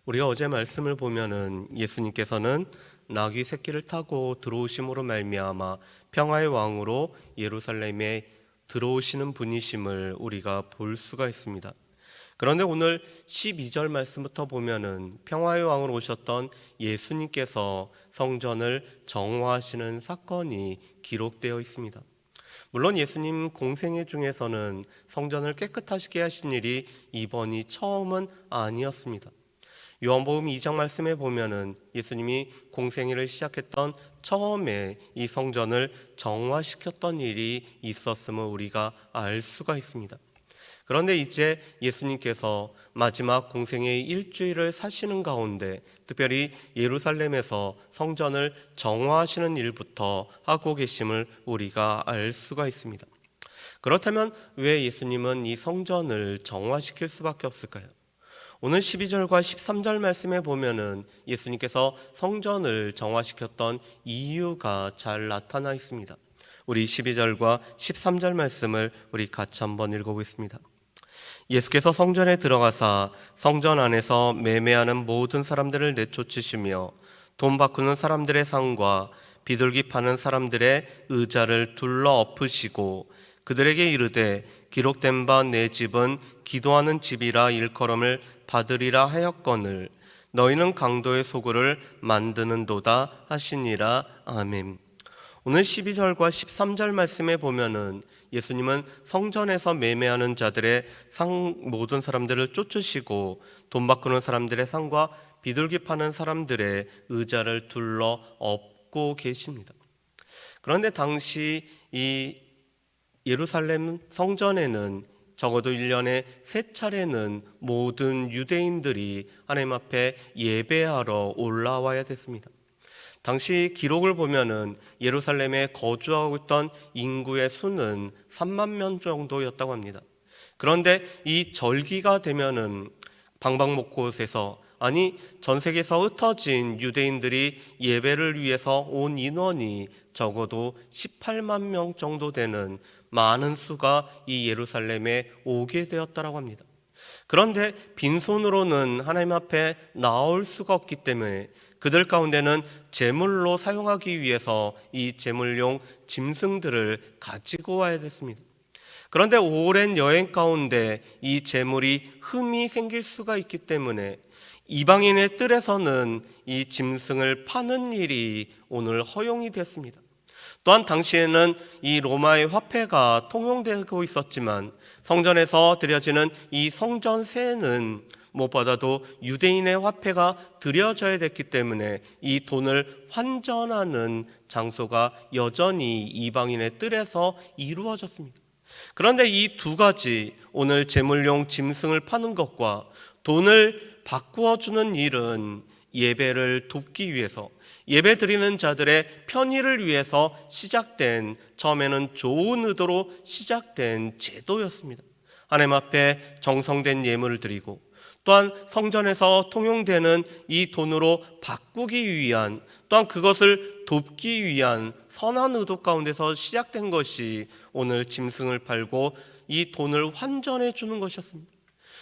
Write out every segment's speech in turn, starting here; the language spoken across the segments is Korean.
우리가 어제 말씀을 보면은 예수님께서는 나귀 새끼를 타고 들어오심으로 말미암아 평화의 왕으로 예루살렘에 들어오시는 분이심을 우리가 볼 수가 있습니다. 그런데 오늘 12절 말씀부터 보면은 평화의 왕으로 오셨던 예수님께서 성전을 정화하시는 사건이 기록되어 있습니다. 물론 예수님 공생애 중에서는 성전을 깨끗하시게 하신 일이 이번이 처음은 아니었습니다. 요한복음 2장 말씀에 보면은 예수님이 공생애를 시작했던 처음에 이 성전을 정화시켰던 일이 있었음을 우리가 알 수가 있습니다. 그런데 이제 예수님께서 마지막 공생애의 일주일을 사시는 가운데 특별히 예루살렘에서 성전을 정화하시는 일부터 하고 계심을 우리가 알 수가 있습니다. 그렇다면 왜 예수님은 이 성전을 정화시킬 수밖에 없을까요? 오늘 12절과 13절 말씀에 보면은 예수님께서 성전을 정화시켰던 이유가 잘 나타나 있습니다. 우리 12절과 13절 말씀을 우리 같이 한번 읽어보겠습니다. 예수께서 성전에 들어가사 성전 안에서 매매하는 모든 사람들을 내쫓으시며 돈 바꾸는 사람들의 상과 비둘기 파는 사람들의 의자를 둘러 엎으시고 그들에게 이르되 기록된 바 내 집은 기도하는 집이라 일컬음을 받으리라 하였거늘 너희는 강도의 소굴을 만드는도다 하시니라. 아멘. 오늘 12절과 13절 말씀에 보면은 예수님은 성전에서 매매하는 자들의 모든 사람들을 쫓으시고 돈 바꾸는 사람들의 상과 비둘기 파는 사람들의 의자를 둘러 엎고 계십니다. 그런데 당시 이 예루살렘 성전에는 적어도 1년에 3차례는 모든 유대인들이 하나님 앞에 예배하러 올라와야 됐습니다. 당시 기록을 보면은 예루살렘에 거주하고 있던 인구의 수는 3만 명 정도였다고 합니다. 그런데 이 절기가 되면은 방방곡곡에서 전 세계에서 흩어진 유대인들이 예배를 위해서 온 인원이 적어도 18만 명 정도 되는 많은 수가 이 예루살렘에 오게 되었다고 합니다. 그런데 빈손으로는 하나님 앞에 나올 수가 없기 때문에 그들 가운데는 제물로 사용하기 위해서 이 제물용 짐승들을 가지고 와야 됐습니다. 그런데 오랜 여행 가운데 이 제물이 흠이 생길 수가 있기 때문에 이방인의 뜰에서는 이 짐승을 파는 일이 오늘 허용이 됐습니다. 또한 당시에는 이 로마의 화폐가 통용되고 있었지만 성전에서 드려지는 이 성전세는 무엇보다도 유대인의 화폐가 드려져야 됐기 때문에 이 돈을 환전하는 장소가 여전히 이방인의 뜰에서 이루어졌습니다. 그런데 이 두 가지, 오늘 제물용 짐승을 파는 것과 돈을 바꾸어 주는 일은 예배를 돕기 위해서, 예배 드리는 자들의 편의를 위해서 시작된, 처음에는 좋은 의도로 시작된 제도였습니다. 하나님 앞에 정성된 예물을 드리고 또한 성전에서 통용되는 이 돈으로 바꾸기 위한, 또한 그것을 돕기 위한 선한 의도 가운데서 시작된 것이 오늘 짐승을 팔고 이 돈을 환전해 주는 것이었습니다.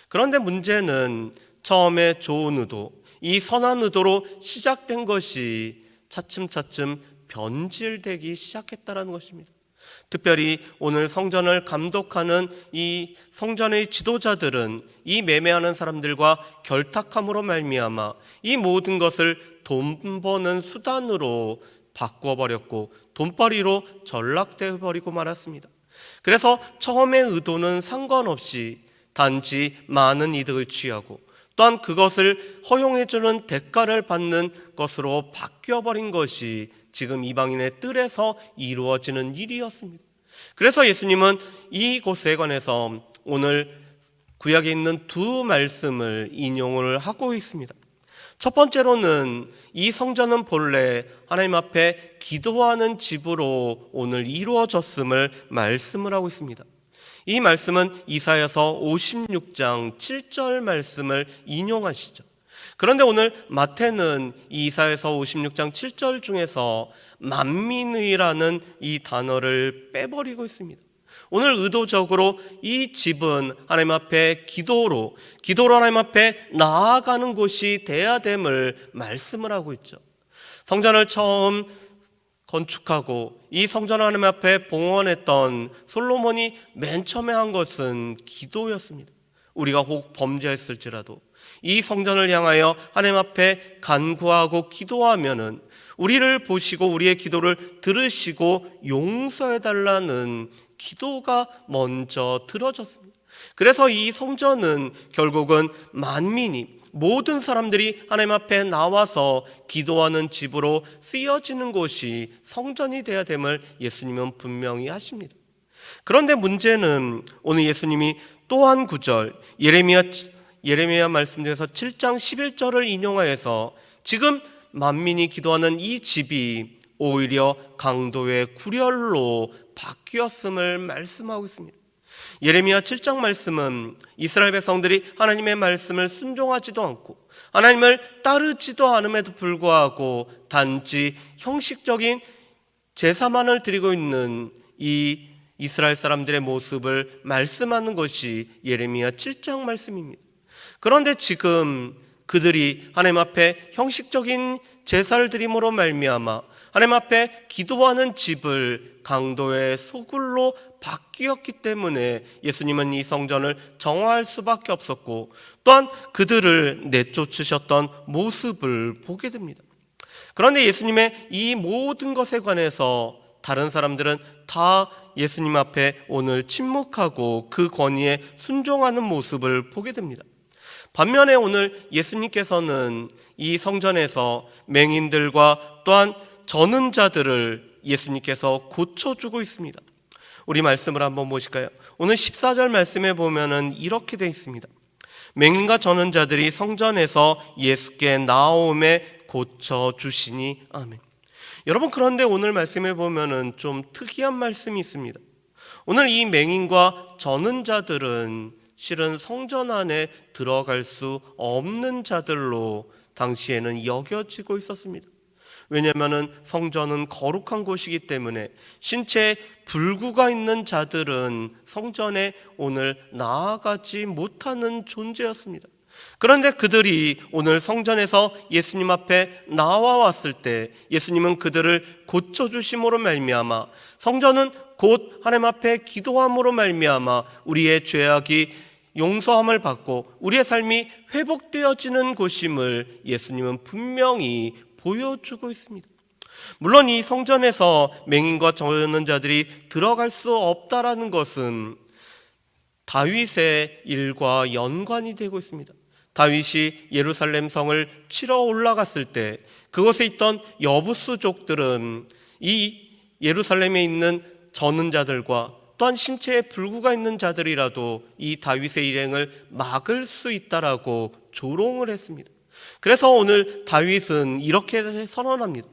그런데 문제는 처음에 좋은 의도, 이 선한 의도로 시작된 것이 차츰차츰 변질되기 시작했다는 것입니다. 특별히 오늘 성전을 감독하는 이 성전의 지도자들은 이 매매하는 사람들과 결탁함으로 말미암아 이 모든 것을 돈 버는 수단으로 바꿔버렸고 돈벌이로 전락되어 버리고 말았습니다. 그래서 처음의 의도는 상관없이 단지 많은 이득을 취하고 또한 그것을 허용해주는 대가를 받는 것으로 바뀌어버린 것이 지금 이방인의 뜰에서 이루어지는 일이었습니다. 그래서 예수님은 이곳에 관해서 오늘 구약에 있는 두 말씀을 인용을 하고 있습니다. 첫 번째로는 이 성전은 본래 하나님 앞에 기도하는 집으로 오늘 이루어졌음을 말씀을 하고 있습니다. 이 말씀은 이사야서 56장 7절 말씀을 인용하시죠. 그런데 오늘 마태는 이사야서 56장 7절 중에서 만민의라는 이 단어를 빼버리고 있습니다. 오늘 의도적으로 이 집은 하나님 앞에 기도로 하나님 앞에 나아가는 곳이 돼야 됨을 말씀을 하고 있죠. 성전을 처음 건축하고 이 성전을 하나님 앞에 봉헌했던 솔로몬이 맨 처음에 한 것은 기도였습니다. 우리가 혹 범죄했을지라도 이 성전을 향하여 하나님 앞에 간구하고 기도하면은 우리를 보시고 우리의 기도를 들으시고 용서해달라는 기도가 먼저 들어졌습니다. 그래서 이 성전은 결국은 만민이, 모든 사람들이 하나님 앞에 나와서 기도하는 집으로 쓰여지는 곳이 성전이 되어야 됨을 예수님은 분명히 하십니다. 그런데 문제는 오늘 예수님이 또 한 구절, 예레미야 말씀 중에서 7장 11절을 인용하여서 지금 만민이 기도하는 이 집이 오히려 강도의 구렬로 바뀌었음을 말씀하고 있습니다. 예레미야 7장 말씀은 이스라엘 백성들이 하나님의 말씀을 순종하지도 않고 하나님을 따르지도 않음에도 불구하고 단지 형식적인 제사만을 드리고 있는 이 이스라엘 사람들의 모습을 말씀하는 것이 예레미야 7장 말씀입니다. 그런데 지금 그들이 하나님 앞에 형식적인 제사를 드림으로 말미암아 하나님 앞에 기도하는 집을 강도의 소굴로 바뀌었기 때문에 예수님은 이 성전을 정화할 수밖에 없었고 또한 그들을 내쫓으셨던 모습을 보게 됩니다. 그런데 예수님의 이 모든 것에 관해서 다른 사람들은 다 예수님 앞에 오늘 침묵하고 그 권위에 순종하는 모습을 보게 됩니다. 반면에 오늘 예수님께서는 이 성전에서 맹인들과 또한 저는 자들을 예수님께서 고쳐주고 있습니다. 우리 말씀을 한번 보실까요? 오늘 14절 말씀에 보면은 이렇게 되어 있습니다. 맹인과 저는 자들이 성전에서 예수께 나오매 고쳐주시니 아멘. 여러분, 그런데 오늘 말씀에 보면은 좀 특이한 말씀이 있습니다. 오늘 이 맹인과 저는 자들은 실은 성전 안에 들어갈 수 없는 자들로 당시에는 여겨지고 있었습니다. 왜냐하면 성전은 거룩한 곳이기 때문에 신체에 불구가 있는 자들은 성전에 오늘 나아가지 못하는 존재였습니다. 그런데 그들이 오늘 성전에서 예수님 앞에 나와왔을 때 예수님은 그들을 고쳐주심으로 말미암아 성전은 곧 하나님 앞에 기도함으로 말미암아 우리의 죄악이 용서함을 받고 우리의 삶이 회복되어지는 곳임을 예수님은 분명히 보여주고 있습니다. 물론 이 성전에서 맹인과 저는 자들이 들어갈 수 없다라는 것은 다윗의 일과 연관이 되고 있습니다. 다윗이 예루살렘 성을 치러 올라갔을 때 그곳에 있던 여부수족들은 이 예루살렘에 있는 저는 자들과 또한 신체에 불구가 있는 자들이라도 이 다윗의 일행을 막을 수 있다라고 조롱을 했습니다. 그래서 오늘 다윗은 이렇게 선언합니다.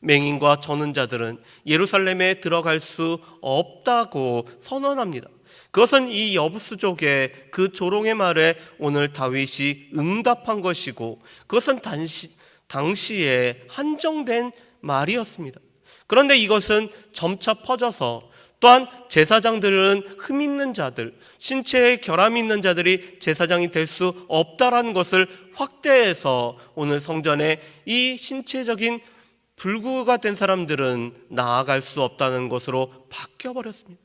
맹인과 저는 자들은 예루살렘에 들어갈 수 없다고 선언합니다. 그것은 이 여부수족의 그 조롱의 말에 오늘 다윗이 응답한 것이고 그것은 당시에 한정된 말이었습니다. 그런데 이것은 점차 퍼져서 또한 제사장들은 흠 있는 자들, 신체에 결함이 있는 자들이 제사장이 될 수 없다라는 것을 확대해서 오늘 성전에 이 신체적인 불구가 된 사람들은 나아갈 수 없다는 것으로 바뀌어버렸습니다.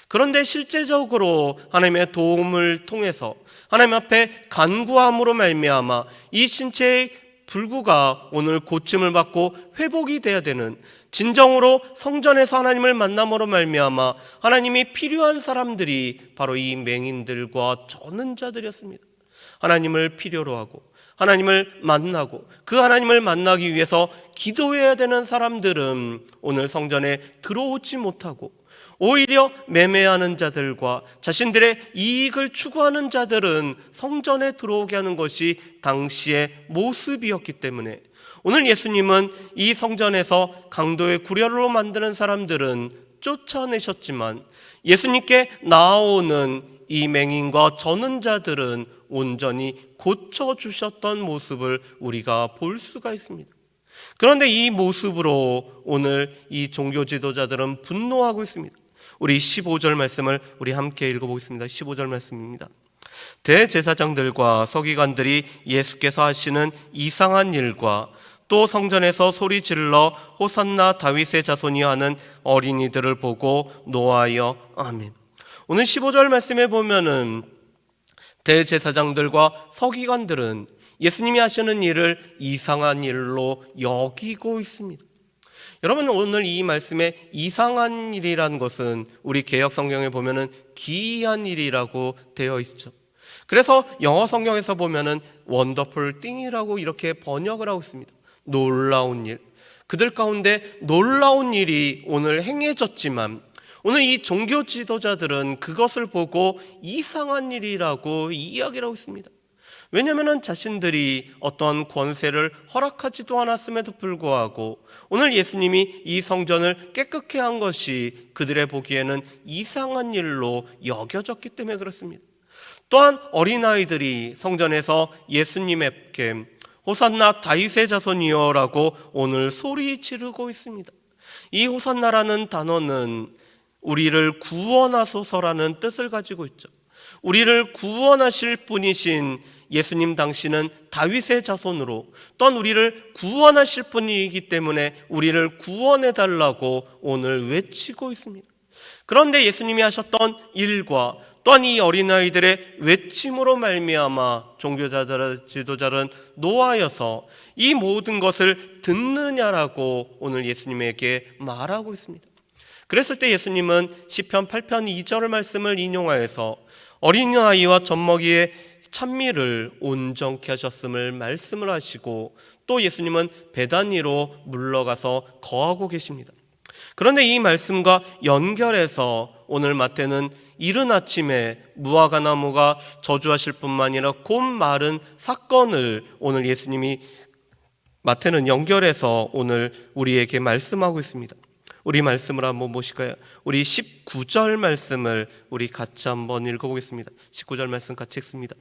그런데 실제적으로 하나님의 도움을 통해서 하나님 앞에 간구함으로 말미암아 이 신체의 불구가 오늘 고침을 받고 회복이 돼야 되는, 진정으로 성전에서 하나님을 만남으로 말미암아 하나님이 필요한 사람들이 바로 이 맹인들과 저는 자들이었습니다. 하나님을 필요로 하고 하나님을 만나고 그 하나님을 만나기 위해서 기도해야 되는 사람들은 오늘 성전에 들어오지 못하고 오히려 매매하는 자들과 자신들의 이익을 추구하는 자들은 성전에 들어오게 하는 것이 당시의 모습이었기 때문에 오늘 예수님은 이 성전에서 강도의 구렬로 만드는 사람들은 쫓아내셨지만 예수님께 나아오는 이 맹인과 저는 자들은 온전히 고쳐주셨던 모습을 우리가 볼 수가 있습니다. 그런데 이 모습으로 오늘 이 종교 지도자들은 분노하고 있습니다. 우리 15절 말씀을 우리 함께 읽어보겠습니다. 15절 말씀입니다. 대제사장들과 서기관들이 예수께서 하시는 이상한 일과 또 성전에서 소리 질러 호산나 다윗의 자손이 하는 어린이들을 보고 노하여 아멘. 오늘 15절 말씀에 보면은 대제사장들과 서기관들은 예수님이 하시는 일을 이상한 일로 여기고 있습니다. 여러분, 오늘 이 말씀에 이상한 일이라는 것은 우리 개역 성경에 보면은 기이한 일이라고 되어 있죠. 그래서 영어 성경에서 보면은 원더풀 띵이라고 이렇게 번역을 하고 있습니다. 놀라운 일. 그들 가운데 놀라운 일이 오늘 행해졌지만 오늘 이 종교 지도자들은 그것을 보고 이상한 일이라고 이야기를 하고 있습니다. 왜냐하면 자신들이 어떤 권세를 허락하지도 않았음에도 불구하고 오늘 예수님이 이 성전을 깨끗게 한 것이 그들의 보기에는 이상한 일로 여겨졌기 때문에 그렇습니다. 또한 어린아이들이 성전에서 예수님께 호산나 다윗의 자손이여 라고 오늘 소리 지르고 있습니다. 이 호산나라는 단어는 우리를 구원하소서라는 뜻을 가지고 있죠. 우리를 구원하실 분이신 예수님 당신은 다윗의 자손으로 또한 우리를 구원하실 분이기 때문에 우리를 구원해달라고 오늘 외치고 있습니다. 그런데 예수님이 하셨던 일과 또한 이 어린아이들의 외침으로 말미암아 종교자들, 지도자들은 노하여서 이 모든 것을 듣느냐라고 오늘 예수님에게 말하고 있습니다. 그랬을 때 예수님은 시편 8편 2절 말씀을 인용하여서 어린아이와 젖먹이의 찬미를 온전케 하셨음을 말씀을 하시고 또 예수님은 베다니로 물러가서 거하고 계십니다. 그런데 이 말씀과 연결해서 오늘 마태는 이른 아침에 무화과 나무가 저주하실 뿐만 아니라 곧 마른 사건을 오늘 예수님이 마태는 연결해서 오늘 우리에게 말씀하고 있습니다. 우리 말씀을 한번 보실까요? 우리 19절 말씀을 우리 같이 한번 읽어보겠습니다. 19절 말씀 같이 읽습니다.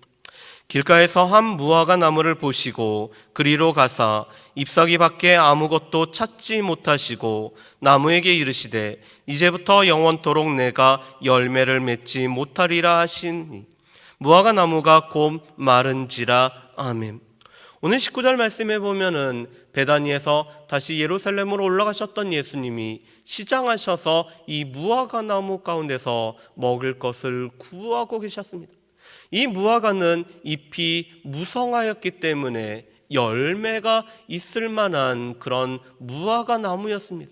길가에서 한 무화과 나무를 보시고 그리로 가사 잎사귀 밖에 아무것도 찾지 못하시고 나무에게 이르시되 이제부터 영원토록 내가 열매를 맺지 못하리라 하시니 무화과 나무가 곧 마른지라. 아멘. 오늘 19절 말씀에 보면은 베다니에서 다시 예루살렘으로 올라가셨던 예수님이 시장하셔서 이 무화과 나무 가운데서 먹을 것을 구하고 계셨습니다. 이 무화과는 잎이 무성하였기 때문에 열매가 있을 만한 그런 무화과 나무였습니다.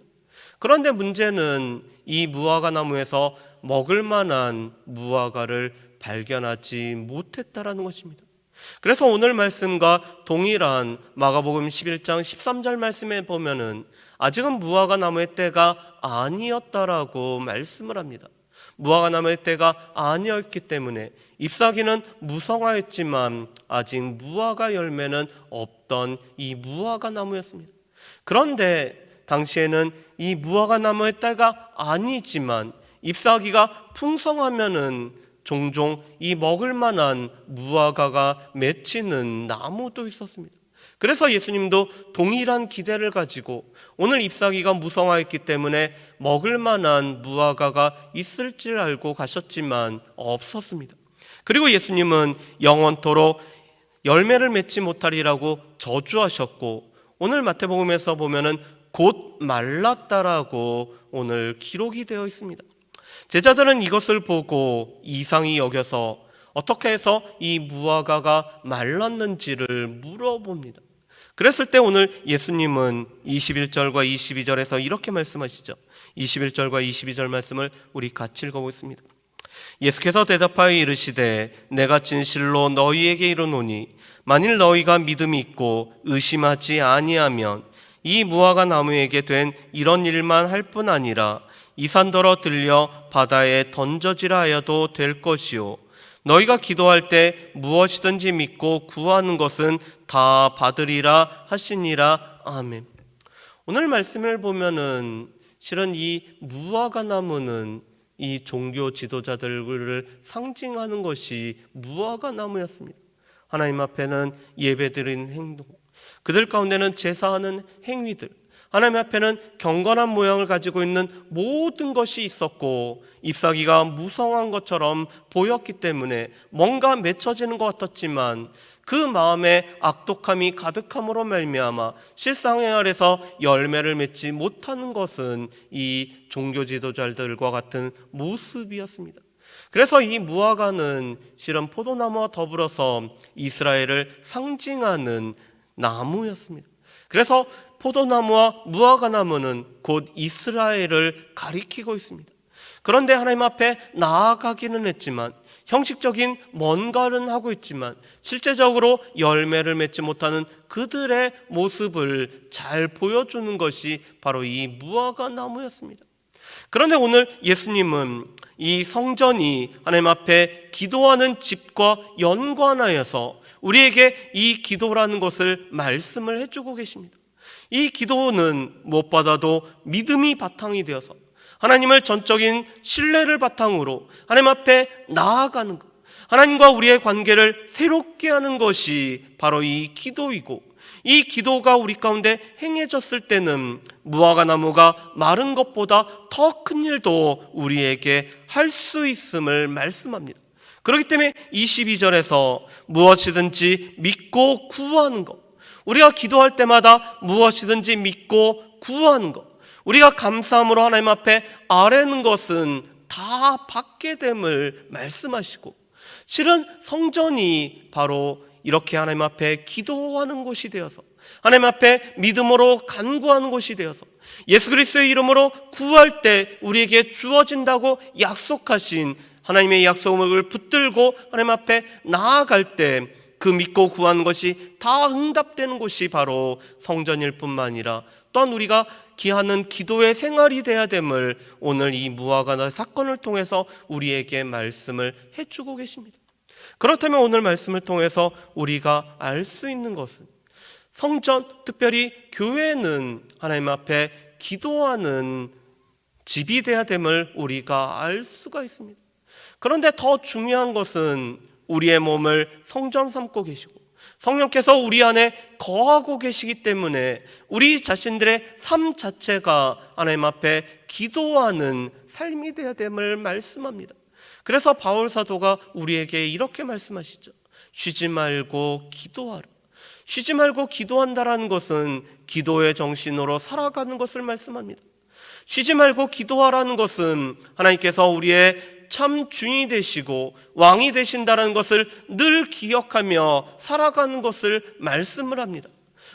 그런데 문제는 이 무화과 나무에서 먹을 만한 무화과를 발견하지 못했다라는 것입니다. 그래서 오늘 말씀과 동일한 마가복음 11장 13절 말씀에 보면은 아직은 무화과 나무의 때가 아니었다라고 말씀을 합니다. 무화과 나무의 때가 아니었기 때문에 잎사귀는 무성하였지만 아직 무화과 열매는 없던 이 무화과 나무였습니다. 그런데 당시에는 이 무화과 나무의 때가 아니지만 잎사귀가 풍성하면은 종종 이 먹을 만한 무화과가 맺히는 나무도 있었습니다. 그래서 예수님도 동일한 기대를 가지고 오늘 잎사귀가 무성하였기 때문에 먹을 만한 무화과가 있을 줄 알고 가셨지만 없었습니다. 그리고 예수님은 영원토록 열매를 맺지 못하리라고 저주하셨고 오늘 마태복음에서 보면은 곧 말랐다라고 오늘 기록이 되어 있습니다. 제자들은 이것을 보고 이상히 여겨서 어떻게 해서 이 무화과가 말랐는지를 물어봅니다. 그랬을 때 오늘 예수님은 21절과 22절에서 이렇게 말씀하시죠. 21절과 22절 말씀을 우리 같이 읽어보겠습니다. 예수께서 대답하여 이르시되 내가 진실로 너희에게 이르노니 만일 너희가 믿음이 있고 의심하지 아니하면 이 무화과 나무에게 된 이런 일만 할 뿐 아니라 이 산더러 들려 바다에 던져지라 하여도 될 것이요 너희가 기도할 때 무엇이든지 믿고 구하는 것은 다 받으리라 하시니라. 아멘. 오늘 말씀을 보면은 실은 이 무화과 나무는 이 종교 지도자들을 상징하는 것이 무화과 나무였습니다. 하나님 앞에는 예배드리는 행동, 그들 가운데는 제사하는 행위들, 하나님 앞에는 경건한 모양을 가지고 있는 모든 것이 있었고 잎사귀가 무성한 것처럼 보였기 때문에 뭔가 맺혀지는 것 같았지만 그 마음에 악독함이 가득함으로 말미암아 실상생활에서 열매를 맺지 못하는 것은 이 종교 지도자들과 같은 모습이었습니다. 그래서 이 무화과는 실은 포도나무와 더불어서 이스라엘을 상징하는 나무였습니다. 그래서 포도나무와 무화과나무는 곧 이스라엘을 가리키고 있습니다. 그런데 하나님 앞에 나아가기는 했지만 형식적인 뭔가는 하고 있지만 실제적으로 열매를 맺지 못하는 그들의 모습을 잘 보여주는 것이 바로 이 무화과나무였습니다. 그런데 오늘 예수님은 이 성전이 하나님 앞에 기도하는 집과 연관하여서 우리에게 이 기도라는 것을 말씀을 해주고 계십니다. 이 기도는 무엇보다도 믿음이 바탕이 되어서 하나님을 전적인 신뢰를 바탕으로 하나님 앞에 나아가는 것, 하나님과 우리의 관계를 새롭게 하는 것이 바로 이 기도이고, 이 기도가 우리 가운데 행해졌을 때는 무화과나무가 마른 것보다 더 큰 일도 우리에게 할 수 있음을 말씀합니다. 그렇기 때문에 22절에서 무엇이든지 믿고 구하는 것, 우리가 기도할 때마다 무엇이든지 믿고 구하는 것, 우리가 감사함으로 하나님 앞에 아뢰는 것은 다 받게 됨을 말씀하시고, 실은 성전이 바로 이렇게 하나님 앞에 기도하는 곳이 되어서 하나님 앞에 믿음으로 간구하는 곳이 되어서 예수 그리스도의 이름으로 구할 때 우리에게 주어진다고 약속하신 하나님의 약속을 붙들고 하나님 앞에 나아갈 때 그 믿고 구하는 것이 다 응답되는 곳이 바로 성전일 뿐만 아니라 또한 우리가 기하는 기도의 생활이 돼야 됨을 오늘 이 무화과 사건을 통해서 우리에게 말씀을 해주고 계십니다. 그렇다면 오늘 말씀을 통해서 우리가 알 수 있는 것은 성전, 특별히 교회는 하나님 앞에 기도하는 집이 돼야 됨을 우리가 알 수가 있습니다. 그런데 더 중요한 것은 우리의 몸을 성전 삼고 계시고 성령께서 우리 안에 거하고 계시기 때문에 우리 자신들의 삶 자체가 하나님 앞에 기도하는 삶이 되어야 됨을 말씀합니다. 그래서 바울 사도가 우리에게 이렇게 말씀하시죠. 쉬지 말고 기도하라. 쉬지 말고 기도한다라는 것은 기도의 정신으로 살아가는 것을 말씀합니다. 쉬지 말고 기도하라는 것은 하나님께서 우리의 참 주인이 되시고 왕이 되신다는 것을 늘 기억하며 살아가는 것을 말씀을 합니다.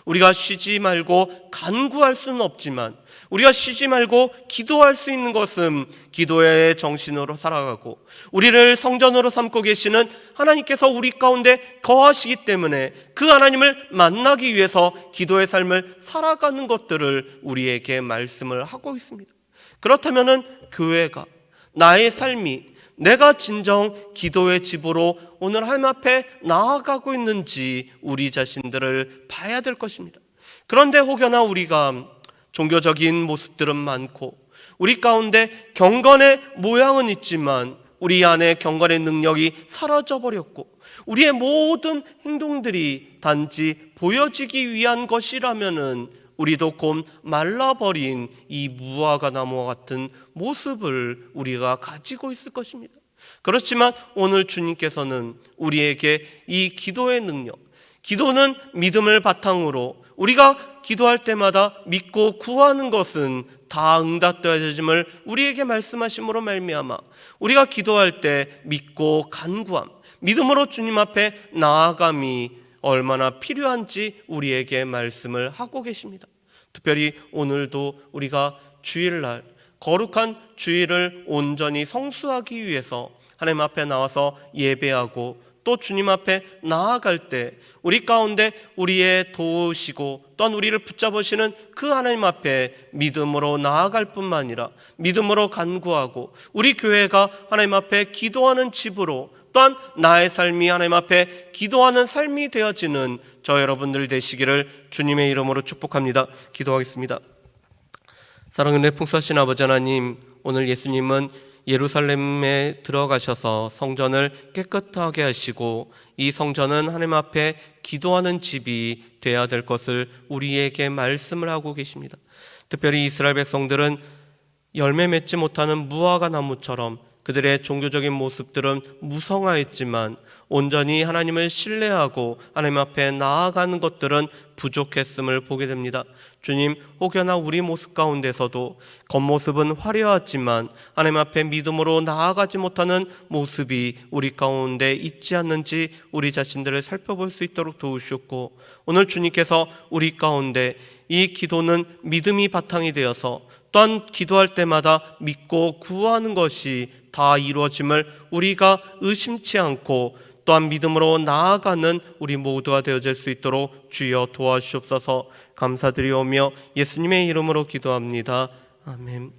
우리가 쉬지 말고 간구할 수는 없지만 우리가 쉬지 말고 기도할 수 있는 것은 기도의 정신으로 살아가고 우리를 성전으로 삼고 계시는 하나님께서 우리 가운데 거하시기 때문에 그 하나님을 만나기 위해서 기도의 삶을 살아가는 것들을 우리에게 말씀을 하고 있습니다. 그렇다면 교회가 나의 삶이 내가 진정 기도의 집으로 오늘 하나님 앞에 나아가고 있는지 우리 자신들을 봐야 될 것입니다. 그런데 혹여나 우리가 종교적인 모습들은 많고 우리 가운데 경건의 모양은 있지만 우리 안에 경건의 능력이 사라져버렸고 우리의 모든 행동들이 단지 보여지기 위한 것이라면은 우리도 곧 말라버린 이 무화과 나무와 같은 모습을 우리가 가지고 있을 것입니다. 그렇지만 오늘 주님께서는 우리에게 이 기도의 능력, 기도는 믿음을 바탕으로 우리가 기도할 때마다 믿고 구하는 것은 다 응답되어짐을 우리에게 말씀하심으로 말미암아 우리가 기도할 때 믿고 간구함, 믿음으로 주님 앞에 나아감이 얼마나 필요한지 우리에게 말씀을 하고 계십니다. 특별히 오늘도 우리가 주일날 거룩한 주일을 온전히 성수하기 위해서 하나님 앞에 나와서 예배하고 또 주님 앞에 나아갈 때 우리 가운데 우리의 도우시고 또한 우리를 붙잡으시는 그 하나님 앞에 믿음으로 나아갈 뿐만 아니라 믿음으로 간구하고 우리 교회가 하나님 앞에 기도하는 집으로 또한 나의 삶이 하나님 앞에 기도하는 삶이 되어지는 저 여러분들 되시기를 주님의 이름으로 축복합니다. 기도하겠습니다. 사랑하는 풍성하신 아버지 하나님, 오늘 예수님은 예루살렘에 들어가셔서 성전을 깨끗하게 하시고 이 성전은 하나님 앞에 기도하는 집이 돼야 될 것을 우리에게 말씀을 하고 계십니다. 특별히 이스라엘 백성들은 열매 맺지 못하는 무화과 나무처럼 그들의 종교적인 모습들은 무성하였지만 온전히 하나님을 신뢰하고 하나님 앞에 나아가는 것들은 부족했음을 보게 됩니다. 주님, 혹여나 우리 모습 가운데서도 겉모습은 화려하지만 하나님 앞에 믿음으로 나아가지 못하는 모습이 우리 가운데 있지 않는지 우리 자신들을 살펴볼 수 있도록 도우시옵고, 오늘 주님께서 우리 가운데 이 기도는 믿음이 바탕이 되어서 또한 기도할 때마다 믿고 구하는 것이 다 이루어짐을 우리가 의심치 않고 또한 믿음으로 나아가는 우리 모두가 되어질 수 있도록 주여 도와주시옵소서. 감사드리오며 예수님의 이름으로 기도합니다. 아멘.